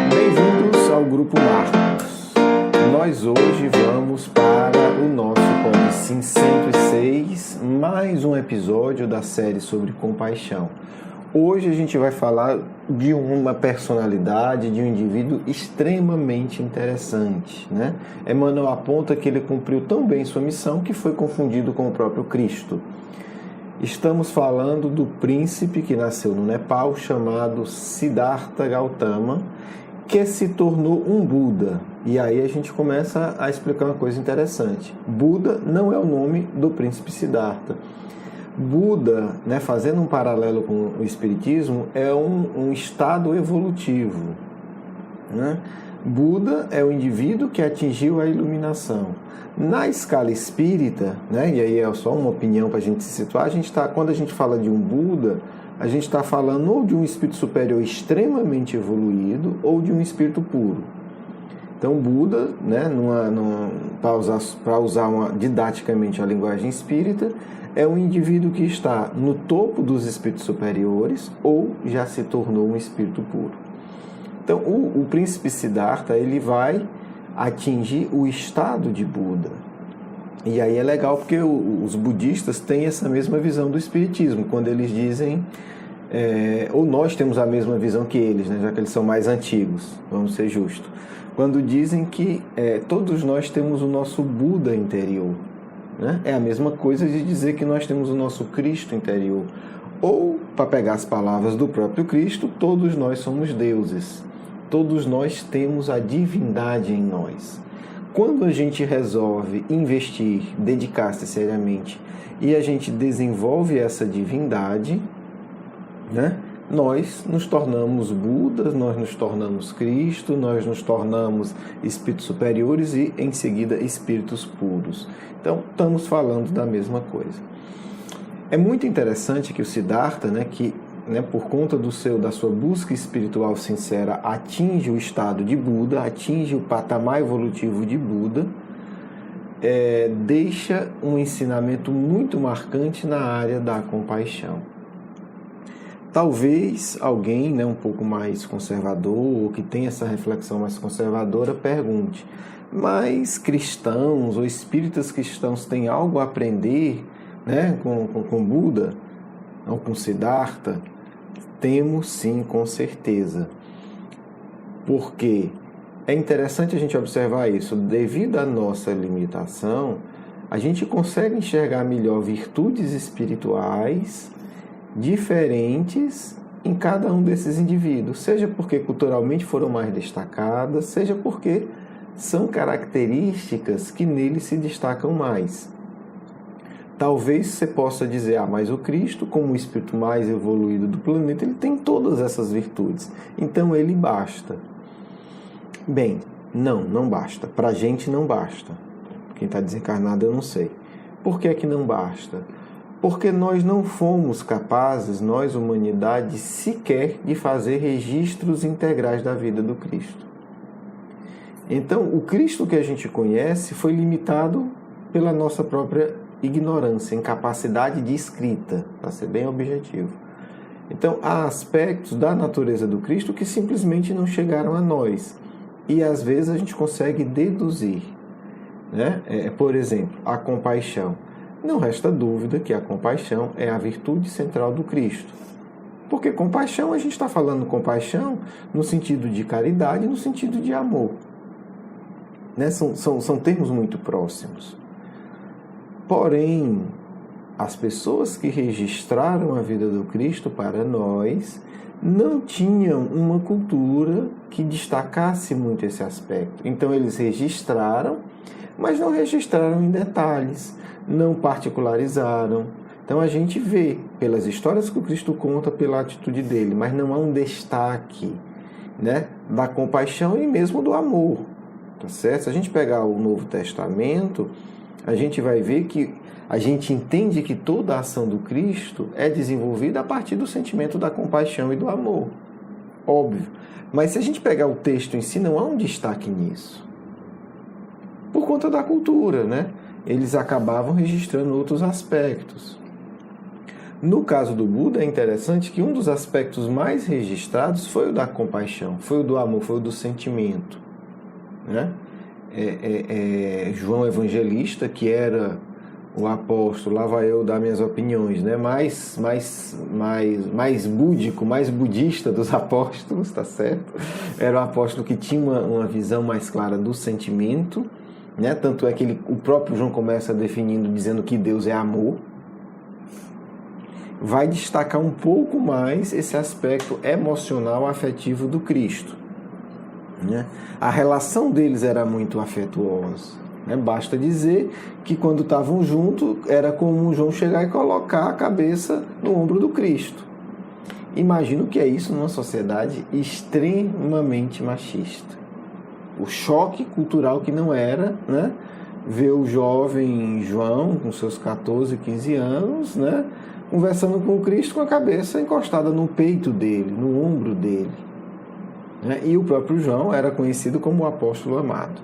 Bem-vindos ao Grupo Marcos. Nós hoje vamos para o nosso Pod-Sim 106, mais um episódio da série sobre compaixão. Hoje a gente vai falar de uma personalidade, de um indivíduo extremamente interessante, né? Emmanuel aponta que ele cumpriu tão bem sua missão que foi confundido com o próprio Cristo. Estamos falando do príncipe que nasceu no Nepal, chamado Siddhartha Gautama, que se tornou um Buda. E aí a gente começa a explicar uma coisa interessante. Buda não é o nome do príncipe Siddhartha. Buda, né, fazendo um paralelo com o Espiritismo, é um estado evolutivo, né? Buda é o indivíduo que atingiu a iluminação. Na escala espírita, né, e aí é só uma opinião para a gente se situar, quando a gente fala de um Buda, a gente está falando ou de um espírito superior extremamente evoluído ou de um espírito puro. Então, Buda, né, para usar didaticamente a linguagem espírita, é um indivíduo que está no topo dos espíritos superiores ou já se tornou um espírito puro. Então, o príncipe Siddhartha, ele vai atingir o estado de Buda. E aí é legal porque os budistas têm essa mesma visão do espiritismo, quando eles dizem, ou nós temos a mesma visão que eles, né, já que eles são mais antigos, vamos ser justos, quando dizem que todos nós temos o nosso Buda interior, né? É a mesma coisa de dizer que nós temos o nosso Cristo interior. Ou, para pegar as palavras do próprio Cristo, todos nós somos deuses. Todos nós temos a divindade em nós. Quando a gente resolve investir, dedicar-se seriamente, e a gente desenvolve essa divindade, né, nós nos tornamos Budas, nós nos tornamos Cristo, nós nos tornamos espíritos superiores e, em seguida, espíritos puros. Então, estamos falando da mesma coisa. É muito interessante que o Siddhartha, né, por conta da sua busca espiritual sincera, atinge o estado de Buda, atinge o patamar evolutivo de Buda, deixa um ensinamento muito marcante na área da compaixão. Talvez alguém, né, um pouco mais conservador, ou que tem essa reflexão mais conservadora, pergunte: mas cristãos ou espíritas cristãos têm algo a aprender, né, com Buda ou com Siddhartha? Temos sim, com certeza. Porque é interessante a gente observar isso. Devido à nossa limitação, a gente consegue enxergar melhor virtudes espirituais diferentes em cada um desses indivíduos, seja porque culturalmente foram mais destacadas, seja porque são características que neles se destacam mais. Talvez você possa dizer, mas o Cristo, como o espírito mais evoluído do planeta, ele tem todas essas virtudes, então ele basta. Bem, não basta. Para a gente não basta. Quem está desencarnado eu não sei. Por que é que não basta? Porque nós não fomos capazes, nós, humanidade, sequer de fazer registros integrais da vida do Cristo. Então, o Cristo que a gente conhece foi limitado pela nossa própria ignorância, incapacidade de escrita, para ser bem objetivo. Então, há aspectos da natureza do Cristo que simplesmente não chegaram a nós. E, às vezes, a gente consegue deduzir, né? Por exemplo, a compaixão. Não resta dúvida que a compaixão é a virtude central do Cristo. Porque compaixão, a gente está falando compaixão no sentido de caridade, no sentido de amor. Né? São termos muito próximos. Porém, as pessoas que registraram a vida do Cristo para nós não tinham uma cultura que destacasse muito esse aspecto. Então, eles registraram, mas não registraram em detalhes, não particularizaram. Então a gente vê pelas histórias que o Cristo conta, pela atitude dele, mas não há um destaque, né, da compaixão e mesmo do amor, tá certo? Se a gente pegar o Novo Testamento, a gente vai ver que a gente entende que toda a ação do Cristo é desenvolvida a partir do sentimento da compaixão e do amor, óbvio. Mas se a gente pegar o texto em si, não há um destaque nisso. Por conta da cultura, né? Eles acabavam registrando outros aspectos. No caso do Buda, é interessante que um dos aspectos mais registrados foi o da compaixão, foi o do amor, foi o do sentimento, né? João Evangelista, que era o apóstolo, lá vai eu dar minhas opiniões, né? mais búdico, mais budista dos apóstolos, tá certo? Era o apóstolo que tinha uma visão mais clara do sentimento, né? Tanto é que o próprio João começa definindo, dizendo que Deus é amor. Vai destacar um pouco mais esse aspecto emocional, afetivo do Cristo, né? A relação deles era muito afetuosa, né? Basta dizer que quando estavam juntos, era comum João chegar e colocar a cabeça no ombro do Cristo. Imagino que é isso numa sociedade extremamente machista. O choque cultural que não era, né? Ver o jovem João, com seus 14, 15 anos, né? Conversando com o Cristo com a cabeça encostada no peito dele, no ombro dele, né? E o próprio João era conhecido como o apóstolo amado.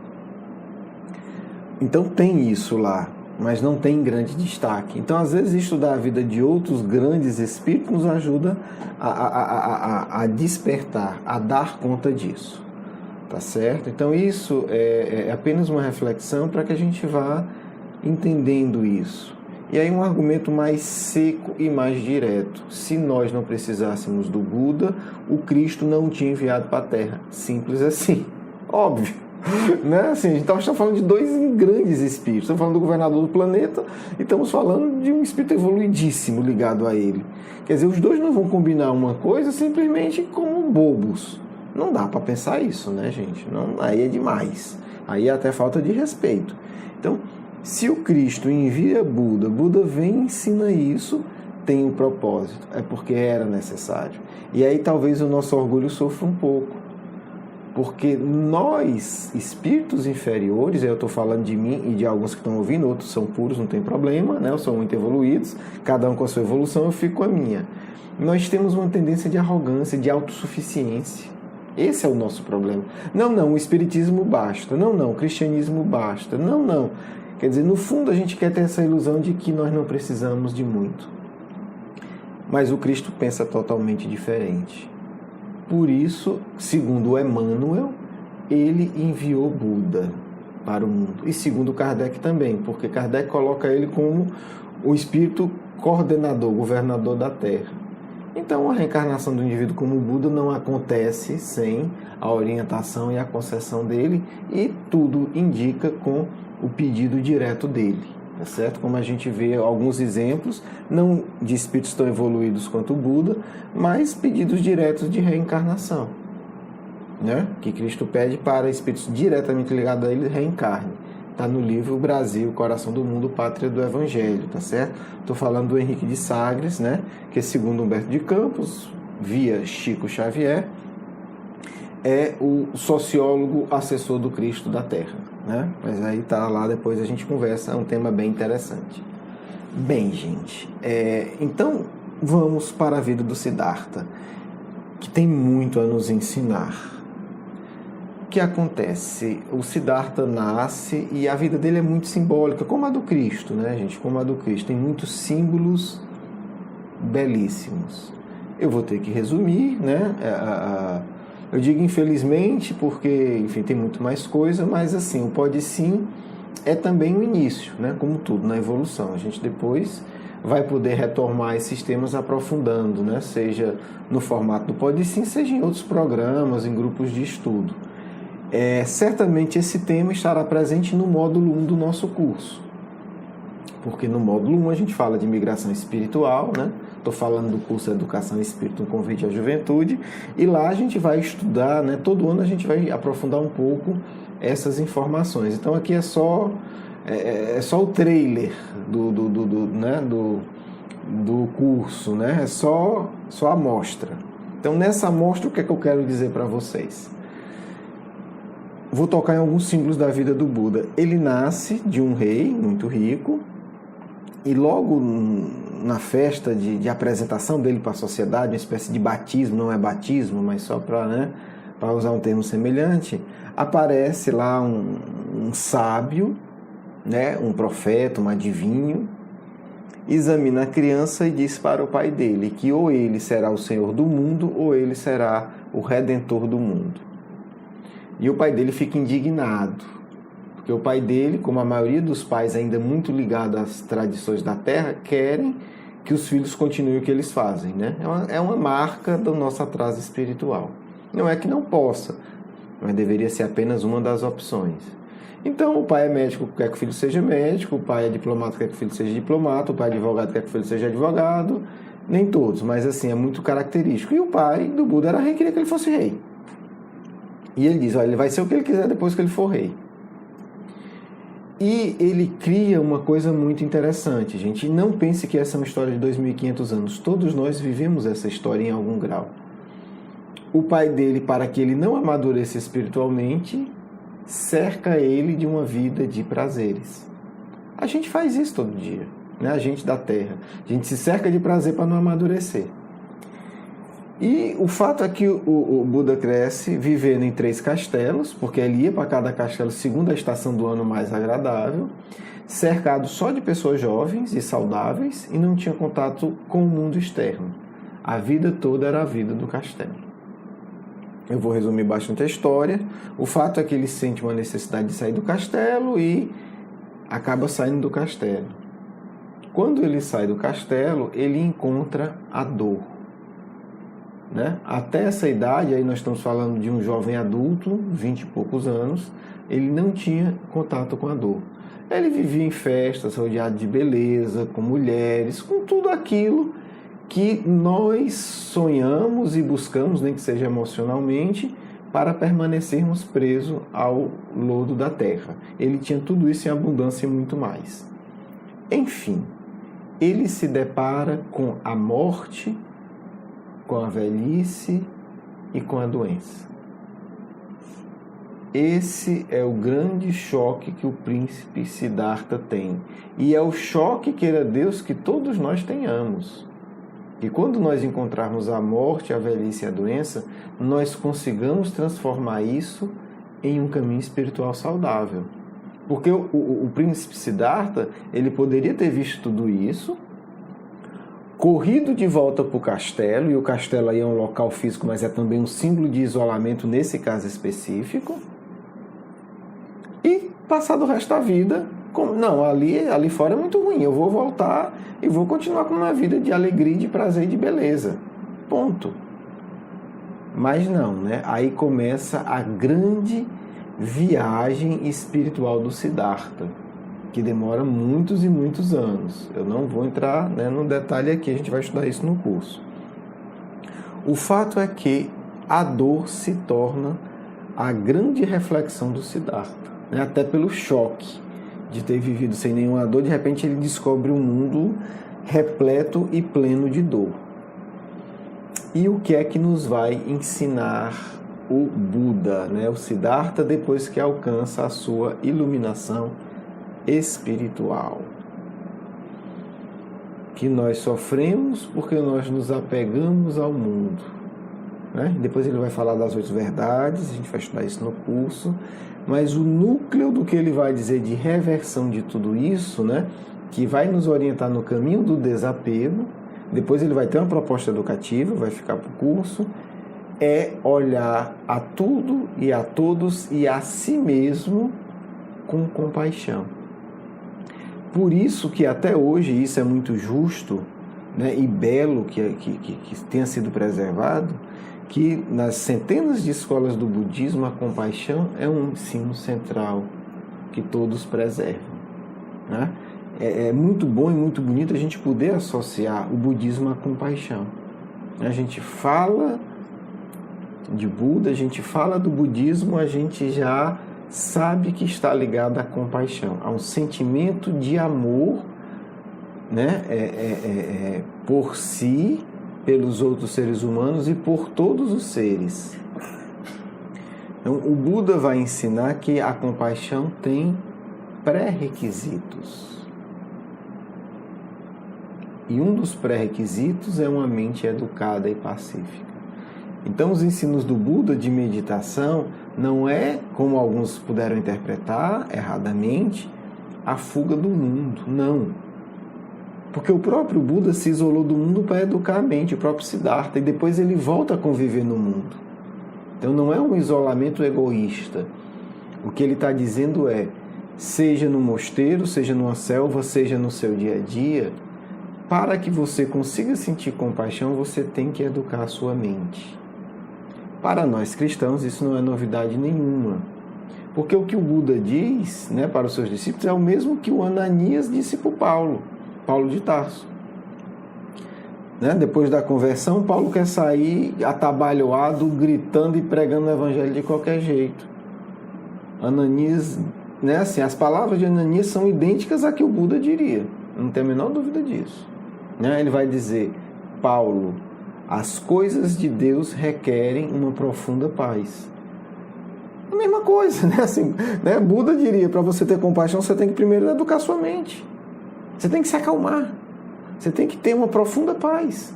Então tem isso lá, mas não tem grande destaque. Então, às vezes, estudar a vida de outros grandes espíritos nos ajuda a despertar, a dar conta disso. Tá certo? Então, isso é apenas uma reflexão para que a gente vá entendendo isso. E aí um argumento mais seco e mais direto. Se nós não precisássemos do Buda, o Cristo não o tinha enviado para a Terra. Simples assim. Óbvio. Né? Assim, então, estamos falando de dois grandes espíritos. Estamos falando do governador do planeta e estamos falando de um espírito evoluidíssimo ligado a ele. Quer dizer, os dois não vão combinar uma coisa simplesmente como bobos. Não dá para pensar isso, né, gente? Não, aí é demais. Aí é até falta de respeito. Então, se o Cristo envia Buda, Buda vem e ensina isso, tem um propósito. É porque era necessário. E aí talvez o nosso orgulho sofra um pouco. Porque nós, espíritos inferiores, eu estou falando de mim e de alguns que estão ouvindo, outros são puros, não tem problema, né? São muito evoluídos, cada um com a sua evolução, eu fico com a minha. Nós temos uma tendência de arrogância, de autossuficiência. Esse é o nosso problema. Não, o espiritismo basta. Não, o cristianismo basta. Não. Quer dizer, no fundo a gente quer ter essa ilusão de que nós não precisamos de muito. Mas o Cristo pensa totalmente diferente. Por isso, segundo Emmanuel, ele enviou Buda para o mundo. E segundo Kardec também, porque Kardec coloca ele como o espírito coordenador, governador da Terra. Então, a reencarnação do indivíduo como Buda não acontece sem a orientação e a concessão dele, e tudo indica com o pedido direto dele, tá certo? Como a gente vê alguns exemplos, não de espíritos tão evoluídos quanto o Buda, mas pedidos diretos de reencarnação, né? Que Cristo pede para espíritos diretamente ligados a ele reencarnem. Está no livro Brasil, Coração do Mundo, Pátria do Evangelho, tá certo? Estou falando do Henrique de Sagres, né? Que segundo Humberto de Campos, via Chico Xavier, é o sociólogo assessor do Cristo da Terra, né? Mas aí tá lá, depois a gente conversa, é um tema bem interessante. Bem, gente, então vamos para a vida do Siddhartha, que tem muito a nos ensinar. O que acontece? O Siddhartha nasce e a vida dele é muito simbólica, como a do Cristo, né, gente? Como a do Cristo. Tem muitos símbolos belíssimos. Eu vou ter que resumir, né? Eu digo infelizmente porque, enfim, tem muito mais coisa, mas assim, o Pode Sim é também o início, né? Como tudo na evolução. A gente depois vai poder retomar esses temas aprofundando, né? Seja no formato do Pode Sim, seja em outros programas, em grupos de estudo. Certamente esse tema estará presente no módulo 1 do nosso curso, porque no módulo 1 a gente fala de migração espiritual, né? Estou falando do curso Educação Espírita, um convite à juventude, e lá a gente vai estudar, né? Todo ano a gente vai aprofundar um pouco essas informações. Então aqui é só o trailer do curso, né? É só a amostra. Então nessa amostra o que é que eu quero dizer para vocês? Vou tocar em alguns símbolos da vida do Buda. Ele nasce de um rei muito rico e logo na festa de apresentação dele para a sociedade, uma espécie de batismo, não é batismo, mas só para usar um termo semelhante, aparece lá um sábio, né, um profeta, um adivinho, examina a criança e diz para o pai dele que ou ele será o Senhor do mundo ou ele será o Redentor do mundo. E o pai dele fica indignado, porque o pai dele, como a maioria dos pais ainda muito ligados às tradições da terra, querem que os filhos continuem o que eles fazem, né? É uma marca do nosso atraso espiritual. Não é que não possa, mas deveria ser apenas uma das opções. Então, o pai é médico, quer que o filho seja médico, o pai é diplomata, quer que o filho seja diplomata, o pai é advogado, quer que o filho seja advogado. Nem todos, mas assim, é muito característico. E o pai do Buda era rei, queria que ele fosse rei. E ele diz, olha, ele vai ser o que ele quiser depois que ele for rei. E ele cria uma coisa muito interessante, gente. Não pense que essa é uma história de 2.500 anos. Todos nós vivemos essa história em algum grau. O pai dele, para que ele não amadureça espiritualmente, cerca ele de uma vida de prazeres. A gente faz isso todo dia, né? A gente da Terra. A gente se cerca de prazer para não amadurecer. E o fato é que o Buda cresce vivendo em 3 castelos, porque ele ia para cada castelo segundo a estação do ano mais agradável, cercado só de pessoas jovens e saudáveis e não tinha contato com o mundo externo. A vida toda era a vida do castelo. Eu vou resumir bastante a história. O fato é que ele sente uma necessidade de sair do castelo e acaba saindo do castelo. Quando ele sai do castelo, ele encontra a dor, né? Até essa idade, aí nós estamos falando de um jovem adulto, 20 e poucos anos, ele não tinha contato com a dor. Ele vivia em festas, rodeado de beleza, com mulheres, com tudo aquilo que nós sonhamos e buscamos, nem que seja emocionalmente, para permanecermos presos ao lodo da terra. Ele tinha tudo isso em abundância e muito mais. Enfim, ele se depara com a morte, com a velhice e com a doença. Esse é o grande choque que o príncipe Siddhartha tem. E é o choque, queira Deus, que todos nós tenhamos. E quando nós encontrarmos a morte, a velhice e a doença, nós consigamos transformar isso em um caminho espiritual saudável. Porque o príncipe Siddhartha, ele poderia ter visto tudo isso, corrido de volta para o castelo, e o castelo aí é um local físico, mas é também um símbolo de isolamento nesse caso específico, e passar o resto da vida, não, ali fora é muito ruim, eu vou voltar e vou continuar com uma vida de alegria, de prazer e de beleza. Ponto. Mas não, né? Aí começa a grande viagem espiritual do Siddhartha, que demora muitos e muitos anos. Eu não vou entrar, né, no detalhe aqui, a gente vai estudar isso no curso. O fato é que a dor se torna a grande reflexão do Siddhartha, né, até pelo choque de ter vivido sem nenhuma dor. De repente ele descobre um mundo repleto e pleno de dor. E o que é que nos vai ensinar o Buda, né, o Siddhartha, depois que alcança a sua iluminação espiritual? Que nós sofremos porque nós nos apegamos ao mundo, né? Depois ele vai falar das 8 verdades, a gente vai estudar isso no curso, mas o núcleo do que ele vai dizer de reversão de tudo isso, né, que vai nos orientar no caminho do desapego, depois ele vai ter uma proposta educativa, vai ficar para o curso, é olhar a tudo e a todos e a si mesmo com compaixão. Por isso que até hoje isso é muito justo, né, e belo que tenha sido preservado, que nas centenas de escolas do budismo a compaixão é um ensino central que todos preservam, né? É muito bom e muito bonito a gente poder associar o budismo à compaixão. A gente fala de Buda, a gente fala do budismo, a gente já sabe que está ligado à compaixão, a um sentimento de amor, né, por si, pelos outros seres humanos e por todos os seres. Então, o Buda vai ensinar que a compaixão tem pré-requisitos. E um dos pré-requisitos é uma mente educada e pacífica. Então, os ensinos do Buda de meditação não é, como alguns puderam interpretar erradamente, a fuga do mundo. Não. Porque o próprio Buda se isolou do mundo para educar a mente, o próprio Siddhartha, e depois ele volta a conviver no mundo. Então não é um isolamento egoísta. O que ele está dizendo é, seja no mosteiro, seja numa selva, seja no seu dia a dia, para que você consiga sentir compaixão, você tem que educar a sua mente. Para nós cristãos, isso não é novidade nenhuma. Porque o que o Buda diz, né, para os seus discípulos é o mesmo que o Ananias disse para Paulo de Tarso. Né? Depois da conversão, Paulo quer sair atabalhoado, gritando e pregando o evangelho de qualquer jeito. Ananias, né, assim, as palavras de Ananias são idênticas a que o Buda diria. Não tem a menor dúvida disso. Né? Ele vai dizer, Paulo, as coisas de Deus requerem uma profunda paz. A mesma coisa, né? Assim, né? Buda diria, para você ter compaixão, você tem que primeiro educar sua mente. Você tem que se acalmar. Você tem que ter uma profunda paz.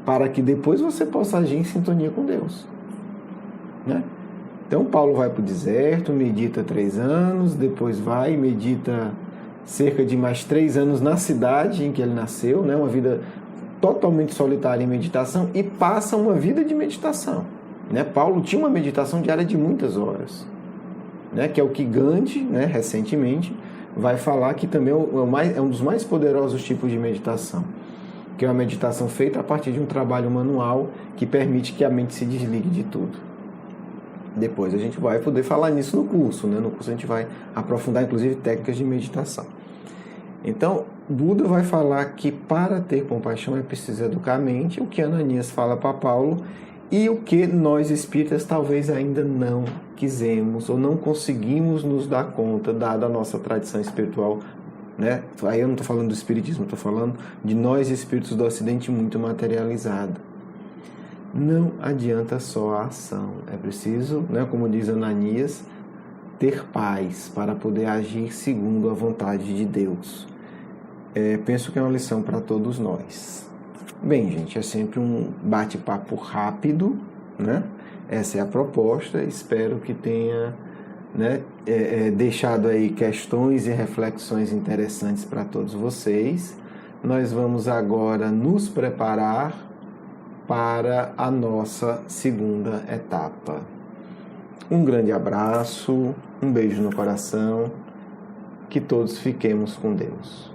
Para que depois você possa agir em sintonia com Deus. Né? Então, Paulo vai para o deserto, medita 3 anos, depois vai e medita cerca de mais 3 anos na cidade em que ele nasceu, né? Uma vida totalmente solitária em meditação, e passa uma vida de meditação. Né? Paulo tinha uma meditação diária de muitas horas, né? Que é o que Gandhi, né, recentemente, vai falar que também é um dos mais poderosos tipos de meditação, que é uma meditação feita a partir de um trabalho manual que permite que a mente se desligue de tudo. Depois a gente vai poder falar nisso no curso, né? No curso a gente vai aprofundar, inclusive, técnicas de meditação. Então, Buda vai falar que para ter compaixão é preciso educar a mente, o que Ananias fala para Paulo, e o que nós espíritas talvez ainda não quisemos ou não conseguimos nos dar conta, dada a nossa tradição espiritual, né? Aí eu não estou falando do espiritismo, estou falando de nós espíritos do Ocidente muito materializado. Não adianta só a ação, é preciso, né, como diz Ananias, ter paz para poder agir segundo a vontade de Deus. Penso que é uma lição para todos nós. Bem, gente, é sempre um bate-papo rápido, né? Essa é a proposta, espero que tenha, né, deixado aí questões e reflexões interessantes para todos vocês. Nós vamos agora nos preparar para a nossa segunda etapa. Um grande abraço, um beijo no coração, que todos fiquemos com Deus.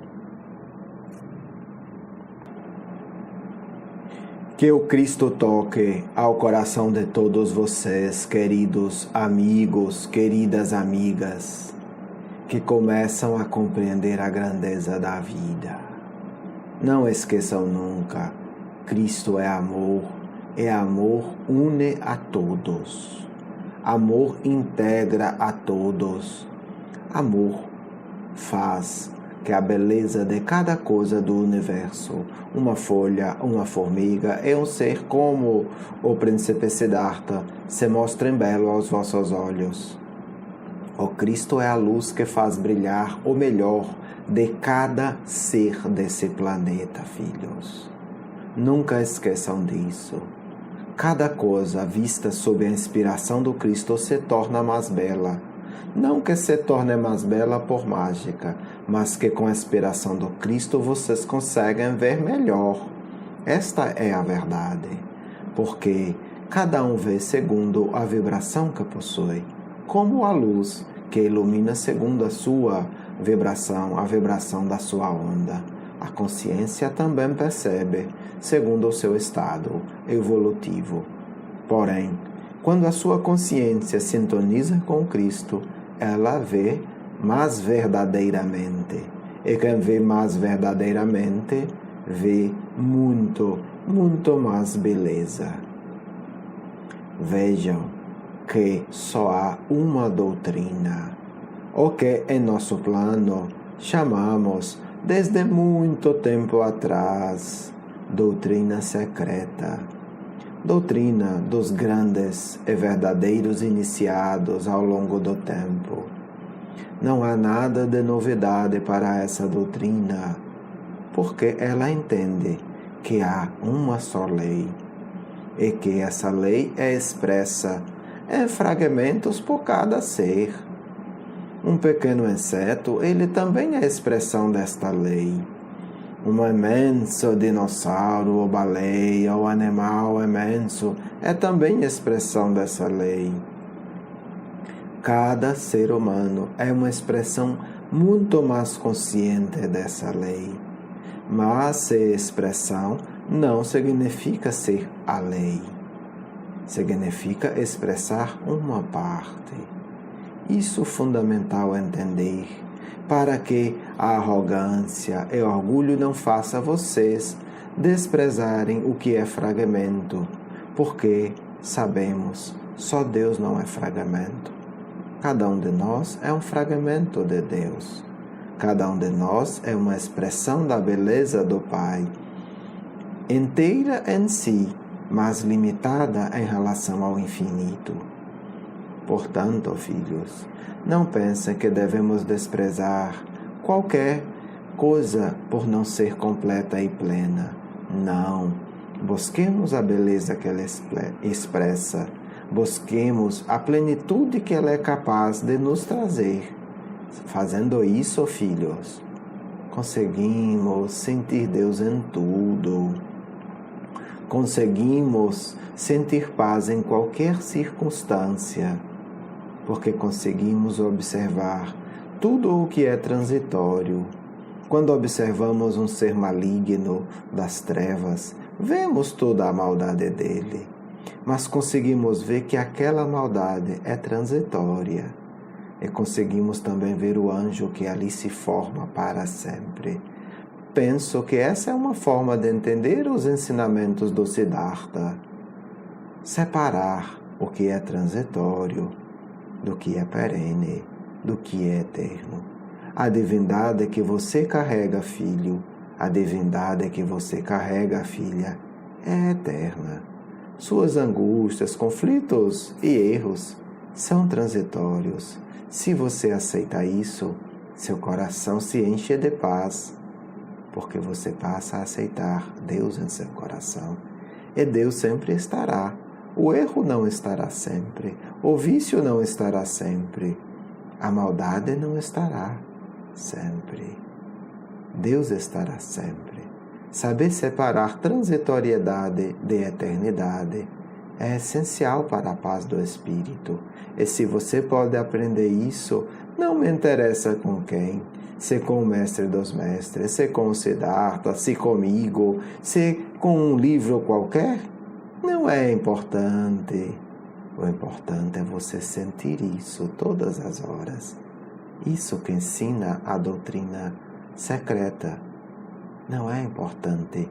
Que o Cristo toque ao coração de todos vocês, queridos amigos, queridas amigas, que começam a compreender a grandeza da vida. Não esqueçam nunca, Cristo é amor, e amor une a todos. Amor integra a todos. Amor faz que a beleza de cada coisa do universo, uma folha, uma formiga e um ser como o príncipe Siddhartha, se mostrem belo aos vossos olhos. O Cristo é a luz que faz brilhar o melhor de cada ser desse planeta, filhos. Nunca esqueçam disso. Cada coisa vista sob a inspiração do Cristo se torna mais bela. Não que se torne mais bela por mágica, mas que com a inspiração do Cristo vocês conseguem ver melhor. Esta é a verdade, porque cada um vê segundo a vibração que possui, como a luz que ilumina segundo a sua vibração, a vibração da sua onda. A consciência também percebe, segundo o seu estado evolutivo. Porém, quando a sua consciência sintoniza com Cristo, ela vê mais verdadeiramente. E quem vê mais verdadeiramente, vê muito, muito mais beleza. Vejam que só há uma doutrina, o que em nosso plano chamamos, desde muito tempo atrás, doutrina secreta. Doutrina dos grandes e verdadeiros iniciados ao longo do tempo. Não há nada de novidade para essa doutrina, porque ela entende que há uma só lei, e que essa lei é expressa em fragmentos por cada ser. Um pequeno inseto, ele também é expressão desta lei. Um imenso dinossauro ou baleia ou animal imenso é também expressão dessa lei. Cada ser humano é uma expressão muito mais consciente dessa lei. Mas ser expressão não significa ser a lei. Significa expressar uma parte. Isso é fundamental entender, para que a arrogância e o orgulho não façam vocês desprezarem o que é fragmento, porque sabemos, só Deus não é fragmento. Cada um de nós é um fragmento de Deus. Cada um de nós é uma expressão da beleza do Pai, inteira em si, mas limitada em relação ao infinito. Portanto, filhos, não pensem que devemos desprezar qualquer coisa por não ser completa e plena. Não. Busquemos a beleza que ela expressa. Busquemos a plenitude que ela é capaz de nos trazer. Fazendo isso, filhos, conseguimos sentir Deus em tudo. Conseguimos sentir paz em qualquer circunstância, porque conseguimos observar tudo o que é transitório. Quando observamos um ser maligno das trevas, vemos toda a maldade dele, mas conseguimos ver que aquela maldade é transitória. E conseguimos também ver o anjo que ali se forma para sempre. Penso que essa é uma forma de entender os ensinamentos do Siddhartha. Separar o que é transitório do que é perene, do que é eterno. A divindade que você carrega, filho, a divindade que você carrega, filha, é eterna. Suas angústias, conflitos e erros são transitórios. Se você aceita isso, seu coração se enche de paz, porque você passa a aceitar Deus em seu coração. E Deus sempre estará. O erro não estará sempre. O vício não estará sempre. A maldade não estará sempre. Deus estará sempre. Saber separar transitoriedade de eternidade é essencial para a paz do espírito. E se você pode aprender isso, não me interessa com quem, se com o mestre dos mestres, se com o Siddhartha, se comigo, se com um livro qualquer, não é importante. O importante é você sentir isso todas as horas. Isso que ensina a doutrina secreta. Não é importante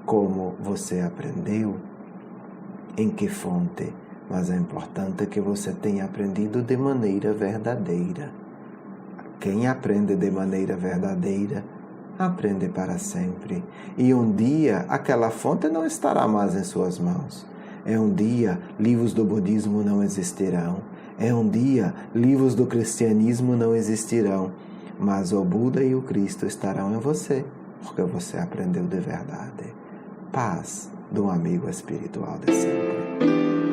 como você aprendeu, em que fonte, mas é importante que você tenha aprendido de maneira verdadeira. Quem aprende de maneira verdadeira, aprende para sempre. E um dia, aquela fonte não estará mais em suas mãos. É um dia, livros do budismo não existirão. É um dia, livros do cristianismo não existirão. Mas o Buda e o Cristo estarão em você, porque você aprendeu de verdade. Paz de um amigo espiritual de sempre.